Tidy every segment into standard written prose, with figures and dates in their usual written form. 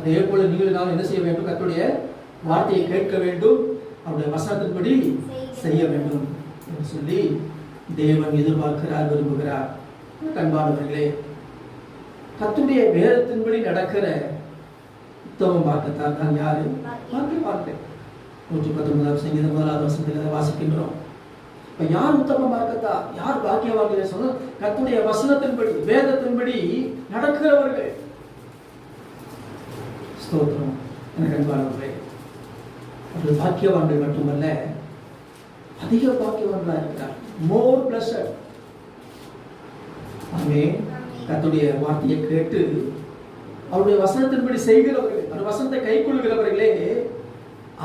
அதே போல நீங்கள் நான் என்ன செய்ய வேண்டும்? கர்த்தருடைய வார்த்தையை கேட்க வேண்டும், அவருடைய வசனத்தின்படி செய்ய வேண்டும் என்று சொல்லி தேவன் எதிர்பார்க்கிறார், விரும்புகிறார். அன்பானவர்களே, கர்த்தருடைய வேதத்தின்படி நடக்கிற உத்தம மார்க்கத்தான் நான் யாரு? பார்த்தேன் 119 சங்கீதம் 1வது வசனத்தில் வாசிக்கின்றோம். இப்ப யார் உத்தம மார்க்கத்தா, யார் பாக்கியவான்கள் சொன்ன? கர்த்தருடைய வசனத்தின்படி வேதத்தின்படி நடக்கிறவர்கள். ஸ்தோத்திரம். எனக்கு அன்பானவர்களே, அவர்கள் பாக்கியவான்கள் மட்டுமல்ல, அதிக பாக்கியவான்களாக இருக்கிறார். மோர் பிளஸட். ஆமென். கர்த்தருடைய வார்த்தையை கேட்டு அவருடைய வசனத்தின்படி செய்கிறவர்கள், அந்த வசனத்தை கைக்கொள்கிறவர்களே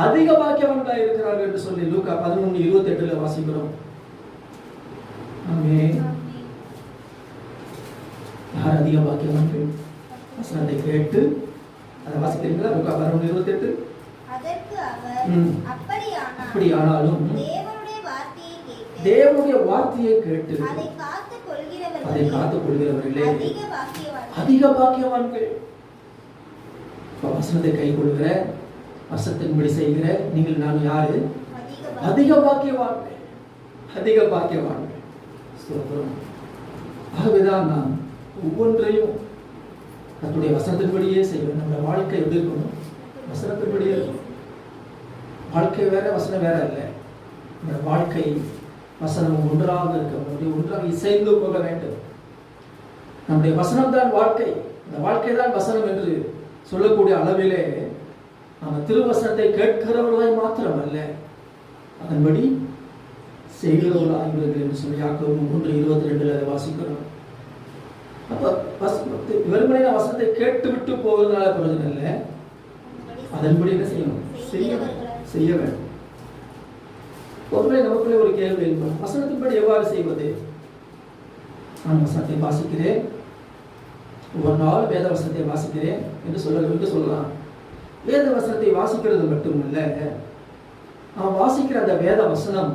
அதிக பாக்கியவான்களாக இருக்கிறார்கள் என்று சொல்லி லூக்கா 11:28 வாசிக்கிறோம். ஆமென். யார் அதிக பாக்கியவான்கள்? வசனத்தை கேட்டு அதை வாசிக்கிறீங்களா? லூக்கா 11:28. அதற்கு அவர், அப்படியானாலும் தேவனுடைய வார்த்தையை கேட்டு அதை காத்துக் கொள்கிறவர்களே அதிக பாக்கியவான்கள். வசனத்தை கை கொள்கிற, வசனத்தின்படி செய்கிற நீங்கள் நான் யாரு? அதிக பாக்கியவான்கள், அதிக பாக்கியவான்கள். ஆகவேதான் நாம் ஒவ்வொன்றையும் கர்த்தருடைய வசனத்தின்படியே செய்வோம். நம்ம வாழ்க்கை எப்படி இருக்கணும்? வசனத்தின்படியே. வாழ்க்கை வேற, வசனம் வேற இல்லை. நம்ம வாழ்க்கை வசனம் ஒன்றாக இருக்க வேண்டும், ஒன்றாக இசைந்து போக வேண்டும். நம்முடைய வசனம் தான் வாழ்க்கை, இந்த வாழ்க்கை தான் வசனம் என்று சொல்லக்கூடிய அளவிலே நம்ம திருவசனத்தை கேட்கிறவர்களாய் மாத்திரமல்ல, அதன்படி செய்கிறவர்களாக என்று சொல்லி யாக்கோபு 3:22 வாசிக்கிறோம். அப்ப வெறுமனே வசனத்தை கேட்டு விட்டு போவதனால பிரயோஜனம் இல்லை, அதன்படி என்ன செய்யணும்? செய்ய வேண்டும். ஒருமுறை நமக்குள்ளே ஒரு கேள்வி இருக்கும், வசனத்தின்படி எவ்வாறு செய்வது? நான் வசனத்தை வாசிக்கிறேன், ஒரு நாள் வேத வசனத்தை வாசிக்கிறேன் என்று சொல்லலாம். வேத வசனத்தை வாசிக்கிறது மட்டுமல்ல, நாம் வாசிக்கிற அந்த வேத வசனம்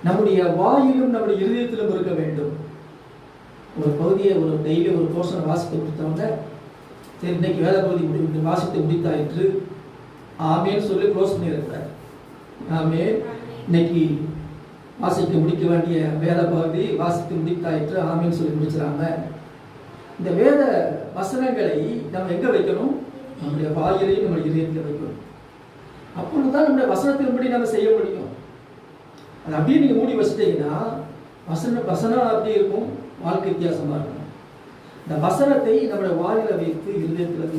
நம்முடைய வாயிலும் நம்முடைய இருதயத்திலும் இருக்க வேண்டும். ஒரு பகுதியை ஒரு டெய்லி ஒரு போர்ஷனை வாசித்து கொடுத்தவங்க, சரி இன்னைக்கு வேத பகுதி வாசித்து முடித்தாயிற்று, ஆமேன்னு சொல்லி க்ளோஸ் பண்ணியிருக்கிறார். ஆமேன். இன்னைக்கு வாசிக்க முடிக்க வேண்டிய வேத பகுதி வாசித்து முடித்தாயிற்று, ஆமேன்னு சொல்லி முடிச்சிடாம இந்த வேத வசனங்களை நம்ம எங்க வைக்கணும்? நம்முடைய வாயிலையும் நம்முடைய இதயத்தில் வைக்கணும். அப்பொழுதுதான் நம்முடைய வசனத்தின்படி நம்ம செய்ய முடியும். அது அப்படியே நீங்க மூடி வச்சுட்டீங்கன்னா வசனம் அப்படி இருக்கும், வாழ்க்கை வித்தியாசமா இருக்கும். இந்த வசனத்தை நம்முடைய வாயில வைத்து இருதயத்தில்